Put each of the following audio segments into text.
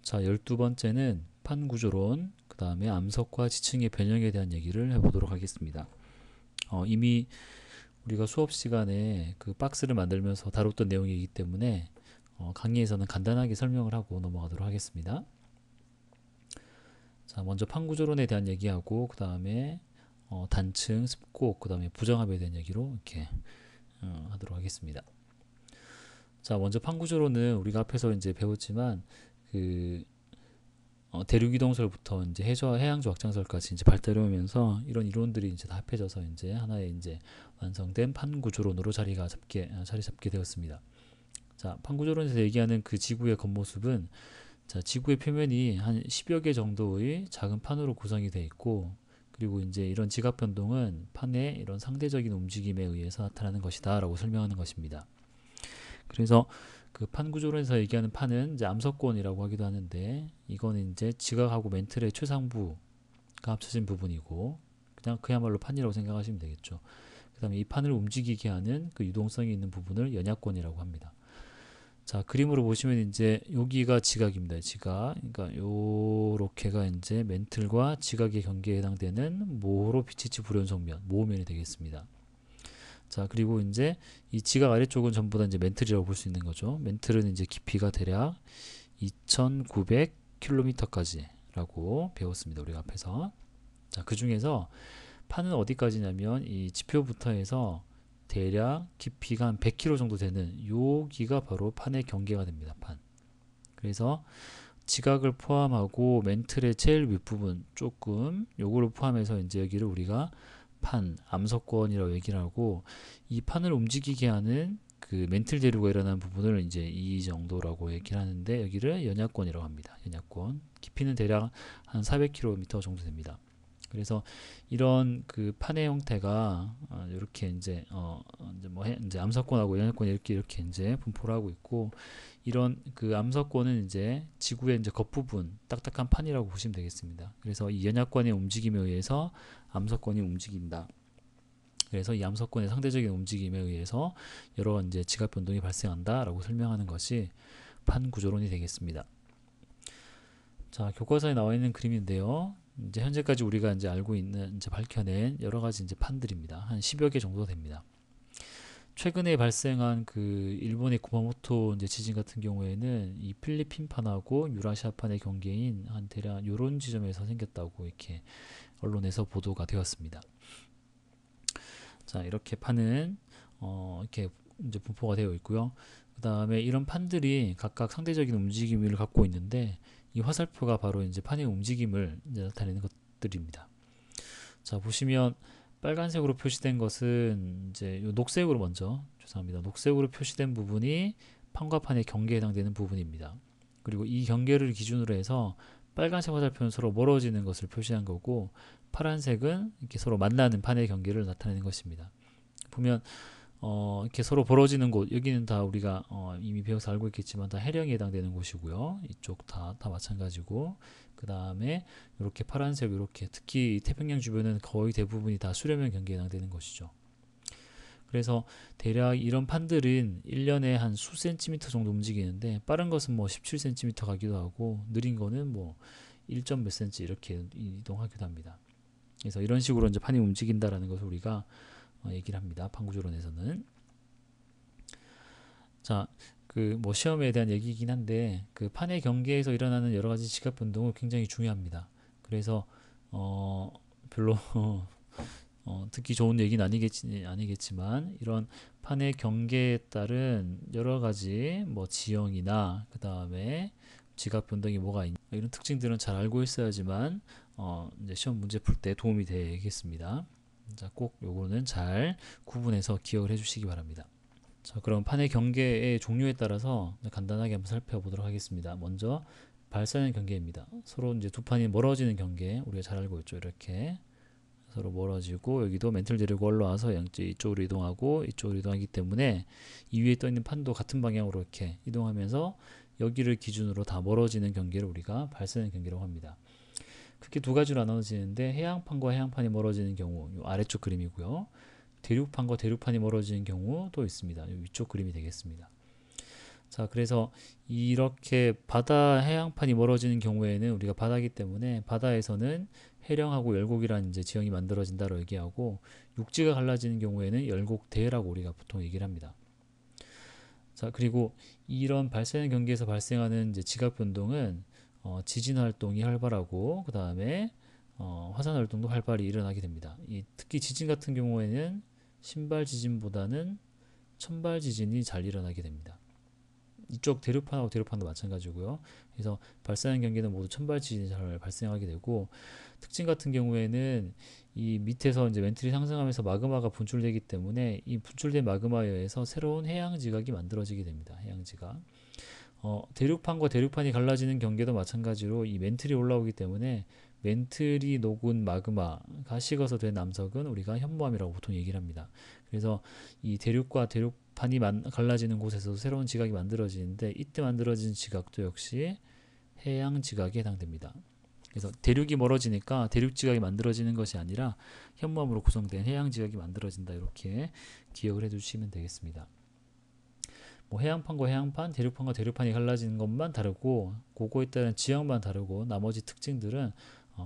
자, 12번째는 판구조론, 그 다음에 암석과 지층의 변형에 대한 얘기를 해보도록 하겠습니다. 이미 우리가 수업 시간에 그 박스를 만들면서 다뤘던 내용이기 때문에 강의에서는 간단하게 설명을 하고 넘어가도록 하겠습니다. 자, 먼저 판구조론에 대한 얘기하고 그 다음에 단층, 습곡, 그 다음에 부정합에 대한 얘기로 이렇게 하도록 하겠습니다. 자, 먼저 판구조론은 우리가 앞에서 이제 배웠지만 그 대륙이동설부터 이제 해양조 확장설까지 이제 발달해 오면서 이런 이론들이 이제 다 합해져서 이제 하나의 이제 완성된 판구조론으로 자리 잡게 되었습니다. 자, 판구조론에서 얘기하는 그 지구의 겉모습은, 자, 지구의 표면이 한 10여 개 정도의 작은 판으로 구성이 되어 있고, 그리고 이제 이런 지각 변동은 판의 이런 상대적인 움직임에 의해서 나타나는 것이다 라고 설명하는 것입니다. 그래서 그 판 구조론에서 얘기하는 판은 이제 암석권이라고 하기도 하는데, 이거는 이제 지각하고 멘틀의 최상부가 합쳐진 부분이고, 그냥 그야말로 판이라고 생각하시면 되겠죠. 그 다음에 이 판을 움직이게 하는 그 유동성이 있는 부분을 연약권이라고 합니다. 자, 그림으로 보시면 이제 여기가 지각입니다. 지각. 그러니까 요렇게가 이제 멘틀과 지각의 경계에 해당되는 모로 비치치 불연속면, 모면이 되겠습니다. 자, 그리고 이제 이 지각 아래쪽은 전부 다 이제 멘틀이라고 볼 수 있는 거죠. 멘틀은 이제 깊이가 대략 2,900km까지 라고 배웠습니다. 우리가 앞에서. 자, 그 중에서 판은 어디까지냐면 이 지표부터 해서 대략 깊이가 한 100km 정도 되는 여기가 바로 판의 경계가 됩니다. 판. 그래서 지각을 포함하고 멘틀의 제일 윗부분 조금 요거를 포함해서 이제 여기를 우리가 판, 암석권이라고 얘기를 하고, 이 판을 움직이게 하는 그 멘틀 대류가 일어나는 부분을 이제 이 정도라고 얘기를 하는데, 여기를 연약권이라고 합니다. 연약권. 깊이는 대략 한 400km 정도 됩니다. 그래서 이런 그 판의 형태가 이렇게 이제 이제 암석권하고 연약권 이렇게 이제 분포를 하고 있고, 이런 그 암석권은 이제 지구의 이제 겉부분 딱딱한 판이라고 보시면 되겠습니다. 그래서 이 연약권의 움직임에 의해서 암석권이 움직인다. 그래서 이 암석권의 상대적인 움직임에 의해서 여러 이제 지각 변동이 발생한다라고 설명하는 것이 판 구조론이 되겠습니다. 자, 교과서에 나와 있는 그림인데요. 이제 현재까지 우리가 이제 알고 있는, 이제 밝혀낸 여러 가지 이제 판들입니다. 한 10여 개 정도 됩니다. 최근에 발생한 그 일본의 구마모토 이제 지진 같은 경우에는 이 필리핀판하고 유라시아판의 경계인 한 대략 요런 지점에서 생겼다고 이렇게 언론에서 보도가 되었습니다. 자, 이렇게 판은 이렇게 이제 분포가 되어 있고요. 그 다음에 이런 판들이 각각 상대적인 움직임을 갖고 있는데, 이 화살표가 바로 이제 판의 움직임을 이제 나타내는 것들입니다. 자, 보시면 빨간색으로 표시된 것은 이제 요 녹색으로 먼저, 죄송합니다. 녹색으로 표시된 부분이 판과 판의 경계에 해당되는 부분입니다. 그리고 이 경계를 기준으로 해서 빨간색 화살표는 서로 멀어지는 것을 표시한 거고, 파란색은 이렇게 서로 만나는 판의 경계를 나타내는 것입니다. 보면 이렇게 서로 벌어지는 곳, 여기는 다 우리가 이미 배워서 알고 있겠지만 다 해령에 해당되는 곳이고요. 이쪽 다 마찬가지고, 그 다음에 이렇게 파란색, 이렇게 특히 태평양 주변은 거의 대부분이 다 수렴형 경계에 해당되는 것이죠. 그래서 대략 이런 판들은 1년에 한 수 센티미터 정도 움직이는데, 빠른 것은 뭐 17cm 가기도 하고, 느린 거는 뭐 1점 몇 cm 이렇게 이동하기도 합니다. 그래서 이런 식으로 이제 판이 움직인다라는 것을 우리가 얘기를 합니다. 판구조론에서는. 자, 그 뭐 시험에 대한 얘기이긴 한데, 그 판의 경계에서 일어나는 여러 가지 지각 변동은 굉장히 중요합니다. 그래서 별로 듣기 좋은 얘기는 아니겠지만, 이런 판의 경계에 따른 여러 가지 뭐 지형이나 그 다음에 지각 변동이 뭐가 있냐, 이런 특징들은 잘 알고 있어야지만 이제 시험 문제 풀 때 도움이 되겠습니다. 자, 꼭 요거는 잘 구분해서 기억을 해주시기 바랍니다. 자, 그럼 판의 경계의 종류에 따라서 간단하게 한번 살펴보도록 하겠습니다. 먼저 발사형 경계입니다. 서로 이제 두 판이 멀어지는 경계, 우리가 잘 알고 있죠. 이렇게 서로 멀어지고, 여기도 멘틀 데리고 올라와서 이쪽으로 이동하고 이쪽으로 이동하기 때문에 이 위에 떠 있는 판도 같은 방향으로 이렇게 이동하면서 여기를 기준으로 다 멀어지는 경계를 우리가 발사형 경계라고 합니다. 크게 두 가지로 나눠지는데, 해양판과 해양판이 멀어지는 경우, 이 아래쪽 그림이고요. 대륙판과 대륙판이 멀어지는 경우도 있습니다. 이 위쪽 그림이 되겠습니다. 자, 그래서 이렇게 바다 해양판이 멀어지는 경우에는 우리가 바다기 때문에 바다에서는 해령하고 열곡이라는 이제 지형이 만들어진다고 얘기하고, 육지가 갈라지는 경우에는 열곡대라고 우리가 보통 얘기를 합니다. 자, 그리고 이런 발생 경계에서 발생하는 이제 지각 변동은 지진 활동이 활발하고, 그 다음에 화산 활동도 활발히 일어나게 됩니다. 특히 지진 같은 경우에는 신발 지진보다는 천발 지진이 잘 일어나게 됩니다. 이쪽 대륙판하고 대륙판도 마찬가지고요. 그래서 발생하는 경계는 모두 천발 지진이 잘 발생하게 되고, 특징 같은 경우에는 이 밑에서 이제 멘틀이 상승하면서 마그마가 분출되기 때문에 이 분출된 마그마에 의해서 새로운 해양 지각이 만들어지게 됩니다. 해양 지각. 대륙판과 대륙판이 갈라지는 경계도 마찬가지로 이 멘틀이 올라오기 때문에 멘틀이 녹은 마그마가 식어서 된 암석은 우리가 현무암이라고 보통 얘기를 합니다. 그래서 이 대륙과 대륙판이 갈라지는 곳에서 새로운 지각이 만들어지는데, 이때 만들어진 지각도 역시 해양 지각에 해당됩니다. 그래서 대륙이 멀어지니까 대륙 지각이 만들어지는 것이 아니라 현무암으로 구성된 해양 지각이 만들어진다, 이렇게 기억을 해두시면 되겠습니다. 뭐 해양판과 해양판, 대륙판과 대륙판이 갈라지는 것만 다르고, 그거에 따른 지형만 다르고, 나머지 특징들은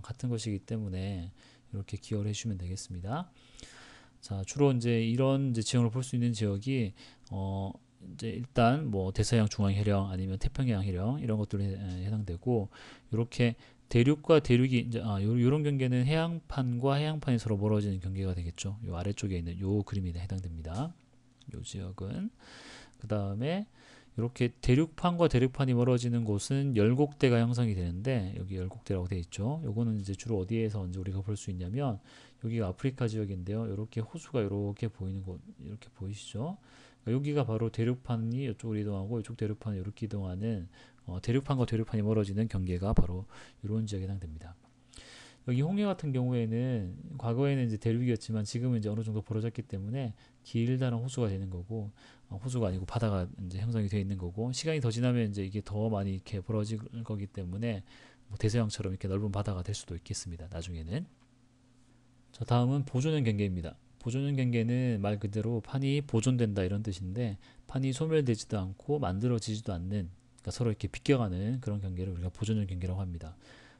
같은 것이기 때문에 이렇게 기억을 해주시면 되겠습니다. 자, 주로 이제 이런 이제 지형을 볼 수 있는 지역이 이제 일단 뭐 대서양 중앙 해령 아니면 태평양 해령 이런 것들이 해당되고, 이렇게 대륙과 대륙이 이제 요런 경계는 해양판과 해양판이 서로 멀어지는 경계가 되겠죠. 요 아래쪽에 있는 요 그림에 해당됩니다. 요 지역은. 그 다음에 이렇게 대륙판과 대륙판이 멀어지는 곳은 열곡대가 형성이 되는데, 여기 열곡대라고 되어 있죠. 요거는 이제 주로 어디에서 이제 우리가 볼 수 있냐면, 여기가 아프리카 지역인데요. 이렇게 호수가 이렇게 보이는 곳, 이렇게 보이시죠? 여기가 바로 대륙판이 이쪽으로 이동하고 이쪽 대륙판이 이렇게 이동하는 대륙판과 대륙판이 멀어지는 경계가 바로 이런 지역에 해당됩니다. 여기 홍해 같은 경우에는 과거에는 이제 대륙이었지만 지금은 이제 어느 정도 벌어졌기 때문에 길다란 호수가 되는 거고, 호수가 아니고 바다가 이제 형성이 되어 있는 거고, 시간이 더 지나면 이제 이게 더 많이 이렇게 벌어질 거기 때문에 뭐 대서양처럼 이렇게 넓은 바다가 될 수도 있겠습니다, 나중에는. 자, 다음은 보존형 경계입니다. 보존형 경계는 말 그대로 판이 보존된다 이런 뜻인데, 판이 소멸되지도 않고 만들어지지도 않는, 그러니까 서로 이렇게 비껴가는 그런 경계를 우리가 보존형 경계라고 합니다.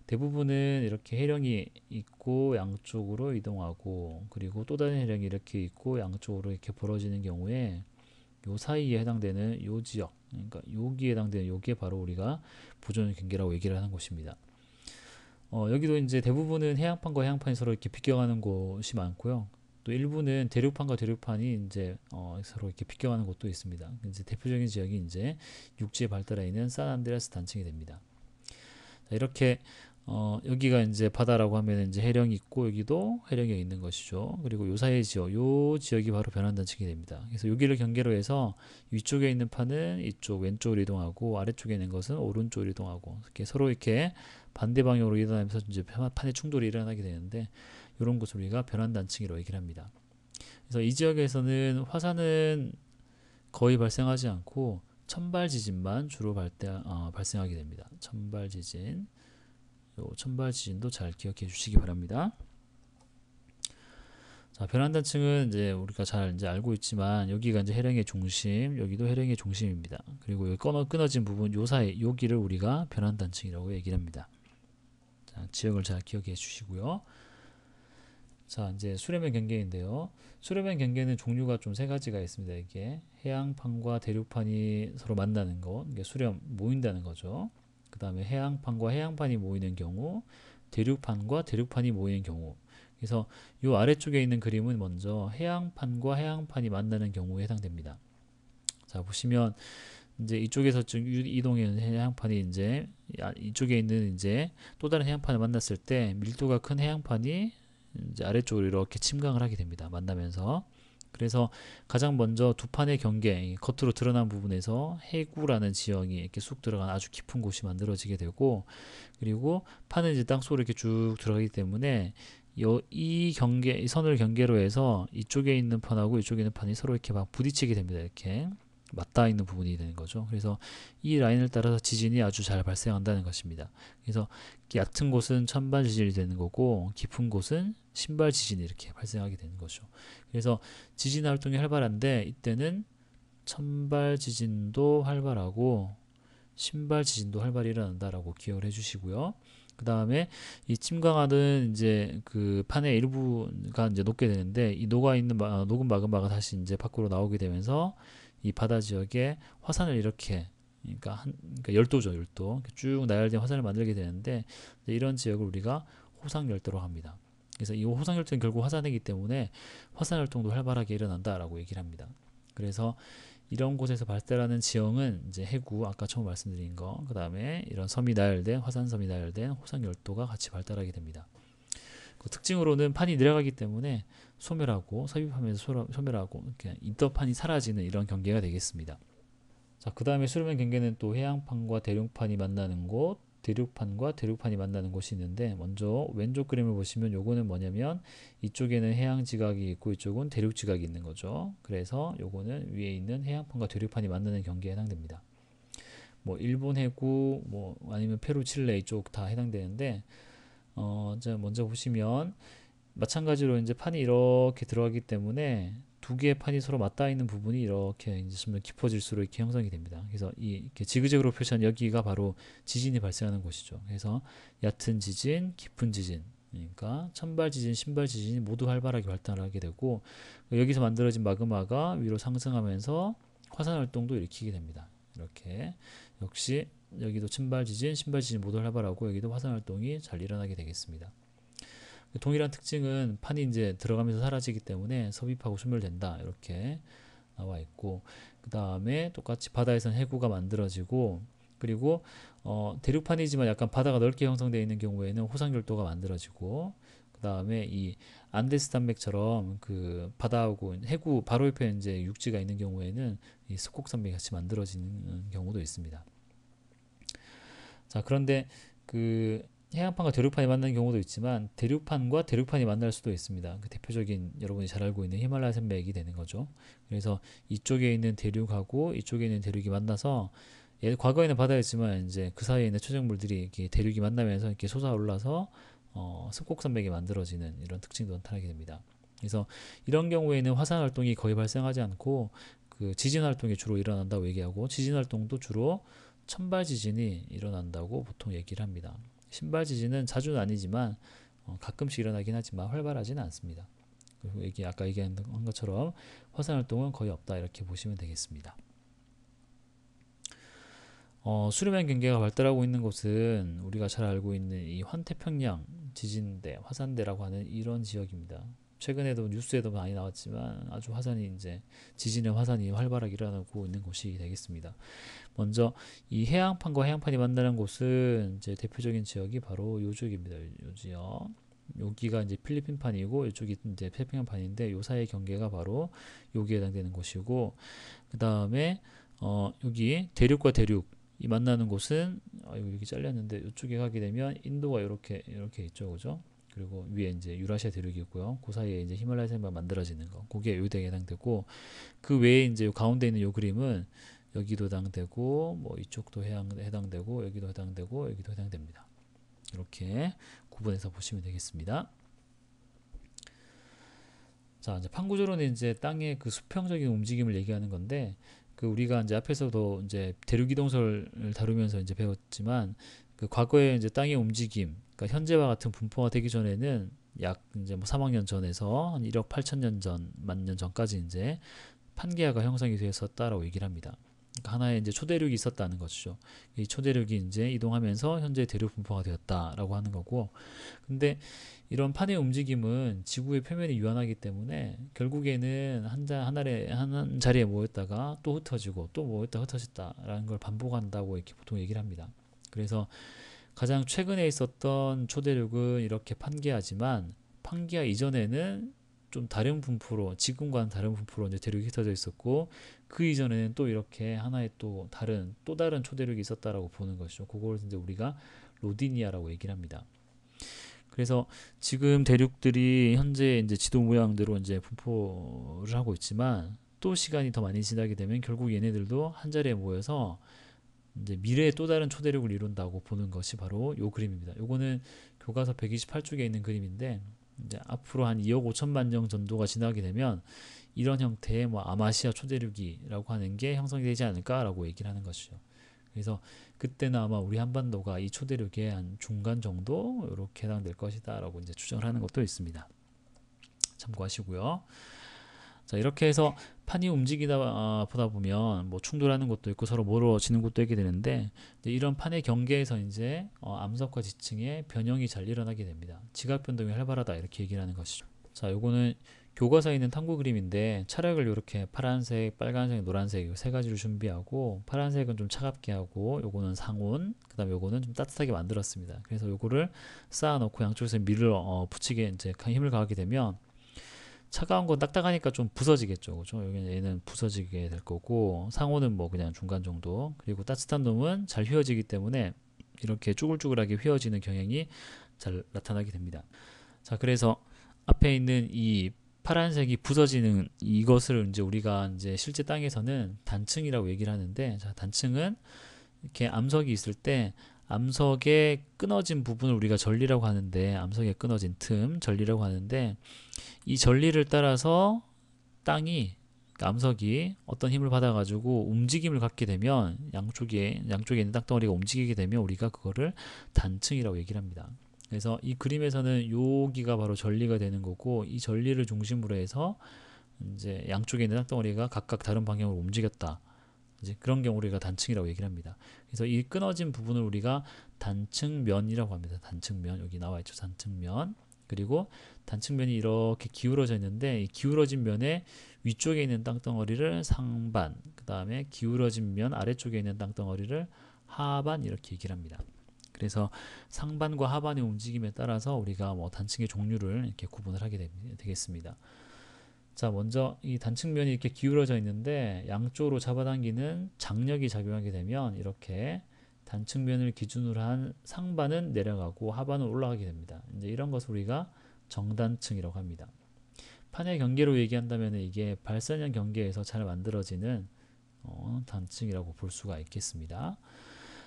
대부분은 이렇게 해령이 있고 양쪽으로 이동하고, 그리고 또 다른 해령이 이렇게 있고 양쪽으로 이렇게 벌어지는 경우에 요 사이에 해당되는 요 지역, 그러니까 여기에 해당되는 요게 바로 우리가 보존형 경계라고 얘기를 하는 곳입니다. 여기도 이제 대부분은 해양판과 해양판이 서로 이렇게 비껴가는 곳이 많고요. 또 일부는 대륙판과 대륙판이 이제 서로 이렇게 비껴가는 곳도 있습니다. 이제 대표적인 지역이 이제 육지에 발달해 있는 산안드레아스 단층이 됩니다. 자, 이렇게 여기가 이제 바다라고 하면 이제 해령이 있고, 여기도 해령이 있는 것이죠. 그리고 요 사이의 지역, 요 지역이 바로 변환단층이 됩니다. 그래서 여기를 경계로 해서 위쪽에 있는 판은 이쪽 왼쪽으로 이동하고, 아래쪽에 있는 것은 오른쪽으로 이동하고, 이렇게 서로 이렇게 반대 방향으로 이동하면서 이제 판의 충돌이 일어나게 되는데, 이런 것을 우리가 변환단층이라고 얘기를 합니다. 그래서 이 지역에서는 화산은 거의 발생하지 않고 천발 지진만 주로 발생하게 됩니다. 천발 지진. 요 천발 지진도 잘 기억해 주시기 바랍니다. 자, 변환단층은 이제 우리가 잘 이제 알고 있지만, 여기가 이제 해령의 중심, 여기도 해령의 중심입니다. 그리고 여기 끊어진 부분, 요 사이, 여기를 우리가 변환단층이라고 얘기를 합니다. 자, 지역을 잘 기억해 주시고요. 자, 이제 수렴의 경계인데요. 수렴의 경계는 종류가 좀 세 가지가 있습니다. 이게 해양판과 대륙판이 서로 만나는 거, 이게 수렴, 모인다는 거죠. 그 다음에 해양판과 해양판이 모이는 경우, 대륙판과 대륙판이 모이는 경우. 그래서 이 아래쪽에 있는 그림은 먼저 해양판과 해양판이 만나는 경우에 해당됩니다. 자, 보시면 이제 이쪽에서 이동하는 해양판이 이제 이쪽에 있는 이제 또 다른 해양판을 만났을 때 밀도가 큰 해양판이 이제 아래쪽으로 이렇게 침강을 하게 됩니다. 만나면서. 그래서 가장 먼저 두 판의 경계, 겉으로 드러난 부분에서 해구라는 지형이 이렇게 쑥 들어간 아주 깊은 곳이 만들어지게 되고, 그리고 판은 이제 땅속으로 이렇게 쭉 들어가기 때문에 이 선을 경계로 해서 이쪽에 있는 판하고 이쪽에 있는 판이 서로 이렇게 막 부딪히게 됩니다. 이렇게 맞닿아 있는 부분이 되는 거죠. 그래서 이 라인을 따라서 지진이 아주 잘 발생한다는 것입니다. 그래서 얕은 곳은 천발 지진이 되는 거고, 깊은 곳은 신발 지진이 이렇게 발생하게 되는 거죠. 그래서 지진 활동이 활발한데, 이때는 천발 지진도 활발하고 신발 지진도 활발히 일어난다라고 기억을 해주시고요. 그 다음에 이 침강하는 이제 그 판의 일부가 이제 녹게 되는데 이 녹아 있는 녹은 마그마가 다시 이제 밖으로 나오게 되면서 이 바다 지역에 화산을 이렇게 그러니까 열도죠, 열도 쭉 나열된 화산을 만들게 되는데 이런 지역을 우리가 호상열도로 합니다. 그래서 이 호상열도는 결국 화산이기 때문에 화산활동도 활발하게 일어난다라고 얘기를 합니다. 그래서 이런 곳에서 발달하는 지형은 이제 해구, 아까 처음 말씀드린 거, 그 다음에 이런 섬이 나열된 화산섬이 나열된 호상열도가 같이 발달하게 됩니다. 그 특징으로는 판이 내려가기 때문에 소멸하고 섭입하면서 소멸하고 이렇게 인터판이 사라지는 이런 경계가 되겠습니다. 자, 그 다음에 수르면 경계는 또 해양판과 대륙판이 만나는 곳, 대륙판과 대륙판이 만나는 곳이 있는데 먼저 왼쪽 그림을 보시면 요거는 뭐냐면 이쪽에는 해양 지각이 있고 이쪽은 대륙 지각이 있는 거죠. 그래서 요거는 위에 있는 해양판과 대륙판이 만나는 경계에 해당됩니다. 뭐 일본 해구 뭐 아니면 페루 칠레 이쪽 다 해당되는데 자 먼저 보시면 마찬가지로 이제 판이 이렇게 들어가기 때문에 두 개의 판이 서로 맞닿아 있는 부분이 이렇게 이제 점점 깊어질수록 이렇게 형성이 됩니다. 그래서 이렇게 지그재그로 표시한 여기가 바로 지진이 발생하는 곳이죠. 그래서 얕은 지진, 깊은 지진, 그러니까 천발 지진, 신발 지진이 모두 활발하게 발달하게 되고 여기서 만들어진 마그마가 위로 상승하면서 화산 활동도 일으키게 됩니다. 이렇게 역시 여기도 천발 지진, 신발 지진 모두 활발하고 여기도 화산 활동이 잘 일어나게 되겠습니다. 동일한 특징은 판이 이제 들어가면서 사라지기 때문에 섭입하고 소멸된다 이렇게 나와 있고 그 다음에 똑같이 바다에서는 해구가 만들어지고 그리고 대륙판이지만 약간 바다가 넓게 형성되어 있는 경우에는 호상열도가 만들어지고 그 다음에 이 안데스 산맥처럼 그 바다하고 해구 바로 옆에 이제 육지가 있는 경우에는 이 스콕산맥이 같이 만들어지는 경우도 있습니다. 자, 그런데 그 해양판과 대륙판이 만나는 경우도 있지만 대륙판과 대륙판이 만날 수도 있습니다. 그 대표적인 여러분이 잘 알고 있는 히말라야 산맥이 되는 거죠. 그래서 이쪽에 있는 대륙하고 이쪽에 있는 대륙이 만나서 과거에는 바다였지만 이제 그 사이에 있는 초정물들이 이렇게 대륙이 만나면서 이렇게 솟아올라서 습곡산맥이 만들어지는 이런 특징도 나타나게 됩니다. 그래서 이런 경우에는 화산 활동이 거의 발생하지 않고 그 지진 활동이 주로 일어난다고 얘기하고 지진 활동도 주로 천발 지진이 일어난다고 보통 얘기를 합니다. 신발 지진은 자주는 아니지만 가끔씩 일어나긴 하지만 활발하지는 않습니다. 그리고 아까 얘기한 것처럼 화산 활동은 거의 없다 이렇게 보시면 되겠습니다. 수렴형 경계가 발달하고 있는 곳은 우리가 잘 알고 있는 이 환태평양 지진대, 화산대라고 하는 이런 지역입니다. 최근에도 뉴스에도 많이 나왔지만 아주 화산이 이제 지진의 화산이 활발하게 일어나고 있는 곳이 되겠습니다. 먼저 이 해양판과 해양판이 만나는 곳은 이제 대표적인 지역이 바로 요 지역입니다. 요 지역. 여기가 이제 필리핀판이고 이쪽이 이제 태평양판인데 요 사이의 경계가 바로 여기에 해당되는 곳이고 그 다음에 여기 대륙과 대륙 이 만나는 곳은 여기 잘렸는데 이쪽에 가게 되면 인도가 이렇게 있죠, 그죠? 그리고 위에 이제 유라시아 대륙이 있고요. 그 사이에 이제 히말라야 산맥 만들어지는 거, 그게 여기에 해당되고 그 외에 이제 요 가운데 있는 요 그림은 여기도 해당되고 뭐 이쪽도 해당되고 여기도 해당되고 여기도 해당됩니다. 이렇게 구분해서 보시면 되겠습니다. 자, 이제 판구조로는 이제 땅의 그 수평적인 움직임을 얘기하는 건데 그 우리가 이제 앞에서도 이제 대륙 이동설을 다루면서 이제 배웠지만 그 과거에 이제 땅의 움직임, 그러니까 현재와 같은 분포가 되기 전에는 약 이제 뭐 3억 년 전에서 한 1억 8천 년 전, 만 년 전까지 이제 판게아가 형성이 되었었다라고 얘기를 합니다. 그러니까 하나의 이제 초대륙이 있었다는 것이죠. 이 초대륙이 이제 이동하면서 현재 대륙 분포가 되었다라고 하는 거고, 근데 이런 판의 움직임은 지구의 표면이 유한하기 때문에 결국에는 한 자리에 모였다가 또 흩어지고 또 모였다 흩어졌다라는 걸 반복한다고 이렇게 보통 얘기를 합니다. 그래서 가장 최근에 있었던 초대륙은 이렇게 판게아지만 판게아 이전에는 좀 다른 분포로 지금과는 다른 분포로 이제 대륙이 흩어져 있었고 그 이전에는 또 이렇게 하나의 또 다른 초대륙이 있었다라고 보는 것이죠. 그걸 이제 우리가 로디니아라고 얘기를 합니다. 그래서 지금 대륙들이 현재 이제 지도 모양대로 이제 분포를 하고 있지만 또 시간이 더 많이 지나게 되면 결국 얘네들도 한 자리에 모여서 이제 미래의 또 다른 초대륙을 이룬다고 보는 것이 바로 요 그림입니다. 요거는 교과서 128쪽에 있는 그림인데 이제 앞으로 한 2억 5천만 년 정도가 지나게 되면 이런 형태의 뭐 아마시아 초대륙이라고 하는 게 형성이 되지 않을까라고 얘기를 하는 것이죠. 그래서 그때는 아마 우리 한반도가 이 초대륙의 한 중간 정도 이렇게 해당될 것이다라고 이제 추정을 하는 것도 있습니다. 참고하시고요. 자, 이렇게 해서 판이 움직이다 보다 보면 뭐 충돌하는 것도 있고 서로 멀어지는 것도 있게 되는데, 이런 판의 경계에서 이제 암석과 지층의 변형이 잘 일어나게 됩니다. 지각 변동이 활발하다 이렇게 얘기를 하는 것이죠. 자, 요거는 교과서에 있는 탐구 그림인데 차력을 이렇게 파란색, 빨간색, 노란색 세 가지로 준비하고, 파란색은 좀 차갑게 하고 요거는 상온, 그 다음에 요거는 좀 따뜻하게 만들었습니다. 그래서 요거를 쌓아놓고 양쪽에서 밀을 붙이게 이제 힘을 가하게 되면 차가운 건 딱딱하니까 좀 부서지겠죠. 그죠? 여기는 얘는 부서지게 될 거고, 상호는 뭐 그냥 중간 정도, 그리고 따뜻한 놈은 잘 휘어지기 때문에 이렇게 쭈글쭈글하게 휘어지는 경향이 잘 나타나게 됩니다. 자, 그래서 앞에 있는 이 파란색이 부서지는 이것을 이제 우리가 이제 실제 땅에서는 단층이라고 얘기를 하는데, 자, 단층은 이렇게 암석이 있을 때 암석의 끊어진 부분을 우리가 전리라고 하는데, 암석의 끊어진 틈, 전리라고 하는데, 이 전리를 따라서 땅이, 암석이 어떤 힘을 받아가지고 움직임을 갖게 되면 양쪽에 있는 땅덩어리가 움직이게 되면 우리가 그거를 단층이라고 얘기를 합니다. 그래서 이 그림에서는 여기가 바로 전리가 되는 거고, 이 전리를 중심으로 해서 이제 양쪽에 있는 땅덩어리가 각각 다른 방향으로 움직였다. 이제 그런 경우 우리가 단층이라고 얘기를 합니다. 그래서 이 끊어진 부분을 우리가 단층면이라고 합니다. 단층면, 여기 나와 있죠. 단층면. 그리고 단층면이 이렇게 기울어져 있는데, 이 기울어진 면의 위쪽에 있는 땅덩어리를 상반, 그 다음에 기울어진 면 아래쪽에 있는 땅덩어리를 하반 이렇게 얘기를 합니다. 그래서 상반과 하반의 움직임에 따라서 우리가 뭐 단층의 종류를 이렇게 구분을 하게 되겠습니다. 자, 먼저 이 단층면이 이렇게 기울어져 있는데 양쪽으로 잡아당기는 장력이 작용하게 되면 이렇게 단층면을 기준으로 한 상반은 내려가고 하반은 올라가게 됩니다. 이제 이런 것을 우리가 정단층이라고 합니다. 판의 경계로 얘기한다면 이게 발산형 경계에서 잘 만들어지는 단층이라고 볼 수가 있겠습니다.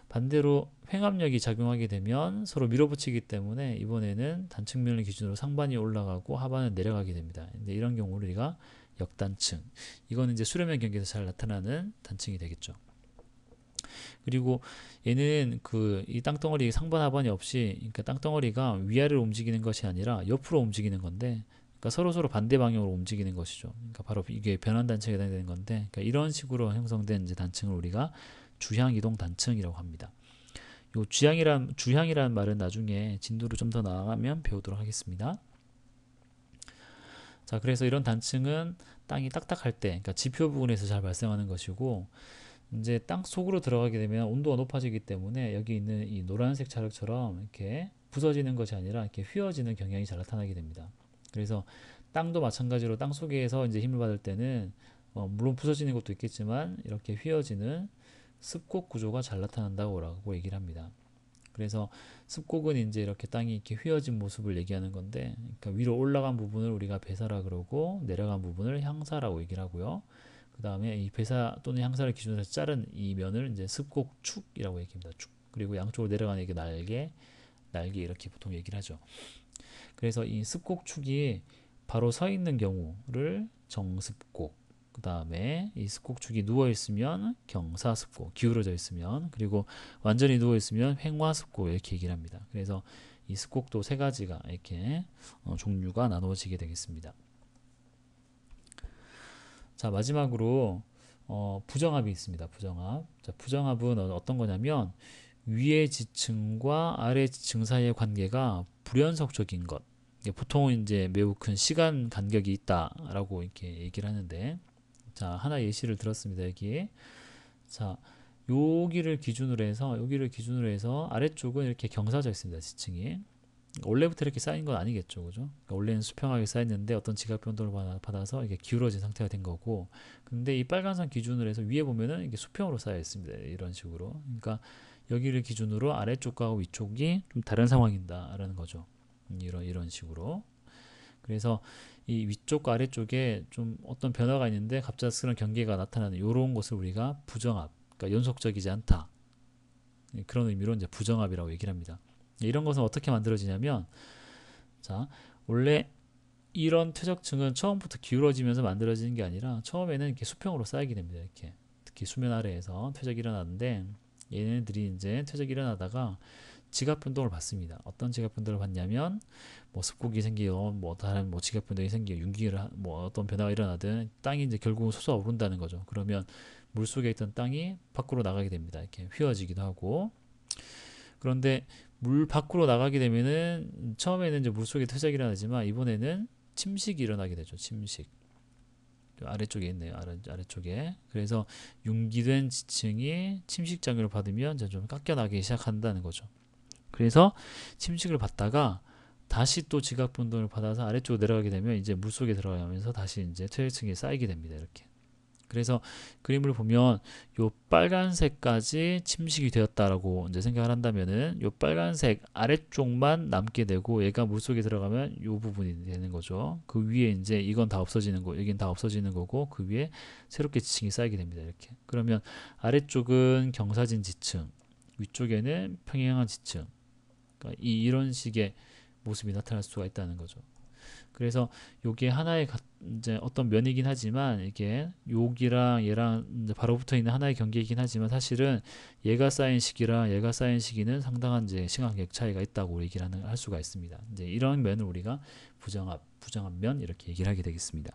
반대로 횡압력이 작용하게 되면 서로 밀어붙이기 때문에 이번에는 단층면을 기준으로 상반이 올라가고 하반은 내려가게 됩니다. 근데 이런 경우를 우리가 역단층, 이거는 이제 수렴형 경계에서 잘 나타나는 단층이 되겠죠. 그리고 얘는 이 땅덩어리 상반 하반이 없이, 그러니까 땅덩어리가 위아래로 움직이는 것이 아니라 옆으로 움직이는 건데, 그러니까 서로 반대 방향으로 움직이는 것이죠. 그러니까 바로 이게 변환 단층에 해당되는 건데, 그러니까 이런 식으로 형성된 이제 단층을 우리가 주향 이동 단층이라고 합니다. 요 주향이란 말은 나중에 진도를 좀 더 나아가면 배우도록 하겠습니다. 자, 그래서 이런 단층은 땅이 딱딱할 때, 그러니까 지표 부근에서 잘 발생하는 것이고, 이제 땅 속으로 들어가게 되면 온도가 높아지기 때문에 여기 있는 이 노란색 자력처럼 이렇게 부서지는 것이 아니라 이렇게 휘어지는 경향이 잘 나타나게 됩니다. 그래서 땅도 마찬가지로 땅 속에서 이제 힘을 받을 때는 물론 부서지는 것도 있겠지만 이렇게 휘어지는 습곡 구조가 잘 나타난다고 얘기를 합니다. 그래서 습곡은 이제 이렇게 땅이 이렇게 휘어진 모습을 얘기하는 건데, 그러니까 위로 올라간 부분을 우리가 배사라 그러고 내려간 부분을 향사라고 얘기를 하고요. 그 다음에 이 배사 또는 향사를 기준으로 해서 자른 이 면을 이제 습곡축이라고 얘기합니다. 축. 그리고 양쪽으로 내려가는 게 날개 이렇게 보통 얘기를 하죠. 그래서 이 습곡축이 바로 서 있는 경우를 정습곡, 그 다음에 이 습곡축이 누워 있으면 경사습곡, 기울어져 있으면, 그리고 완전히 누워 있으면 횡화습곡 이렇게 얘기를 합니다. 그래서 이 습곡도 세 가지가 이렇게 종류가 나누어지게 되겠습니다. 자, 마지막으로 부정합이 있습니다. 부정합. 자, 부정합은 어떤 거냐면 위의 지층과 아래 지층 사이의 관계가 불연속적인 것. 보통은 이제 매우 큰 시간 간격이 있다라고 이렇게 얘기를 하는데, 자, 하나 예시를 들었습니다. 여기. 자, 여기를 기준으로 해서 아래쪽은 이렇게 경사져 있습니다. 지층이. 원래부터 이렇게 쌓인 건 아니겠죠, 그죠? 그러니까 원래는 수평하게 쌓였는데 어떤 지각 변동을 받아서 이게 기울어진 상태가 된 거고, 근데 이 빨간선 기준으로 해서 위에 보면은 이게 수평으로 쌓여 있습니다. 이런 식으로. 그러니까 여기를 기준으로 아래쪽과 위쪽이 좀 다른 상황이다라는 거죠. 이런 식으로. 그래서 이 위쪽과 아래쪽에 좀 어떤 변화가 있는데 갑작스러운 경계가 나타나는 이런 것을 우리가 부정합, 그러니까 연속적이지 않다, 그런 의미로 이제 부정합이라고 얘기를 합니다. 이런 것은 어떻게 만들어지냐면, 자, 원래 이런 퇴적층은 처음부터 기울어지면서 만들어지는 게 아니라 처음에는 이렇게 수평으로 쌓이게 됩니다. 이렇게 특히 수면 아래에서 퇴적이 일어나는데 얘네들이 이제 퇴적이 일어나다가 지각 변동을 받습니다. 어떤 지각 변동을 받냐면 뭐 습곡이 생기고 뭐 다른 뭐 지각 변동이 생기고 융기를 뭐 어떤 변화가 일어나든 땅이 이제 결국은 솟아오른다는 거죠. 그러면 물 속에 있던 땅이 밖으로 나가게 됩니다. 이렇게 휘어지기도 하고. 그런데 물 밖으로 나가게 되면은 처음에는 이제 물 속에 퇴적이 일어나지만 이번에는 침식이 일어나게 되죠. 침식. 아래쪽에 있네요. 아래쪽에. 그래서 융기된 지층이 침식 작용을 받으면 이제 좀 깎여나기 시작한다는 거죠. 그래서 침식을 받다가 다시 또 지각 변동을 받아서 아래쪽으로 내려가게 되면 이제 물속에 들어가면서 다시 이제 퇴적층이 쌓이게 됩니다. 이렇게. 그래서 그림을 보면 요 빨간색까지 침식이 되었다라고 이제 생각을 한다면은 요 빨간색 아래쪽만 남게 되고 얘가 물속에 들어가면 요 부분이 되는 거죠. 그 위에 이제 이건 다 없어지는 거, 여긴 다 없어지는 거고 그 위에 새롭게 지층이 쌓이게 됩니다. 이렇게. 그러면 아래쪽은 경사진 지층, 위쪽에는 평행한 지층. 그러니까 이런 식의 모습이 나타날 수가 있다는 거죠. 그래서 요게 하나의 이제 어떤 면이긴 하지만 이게 여기랑 얘랑 이제 바로 붙어 있는 하나의 경계이긴 하지만 사실은 얘가 쌓인 시기랑 얘가 쌓인 시기는 상당한 이제 시간격 차이가 있다고 얘기를 할 수가 있습니다. 이제 이런 면을 우리가 부정합 면 이렇게 얘기를 하게 되겠습니다.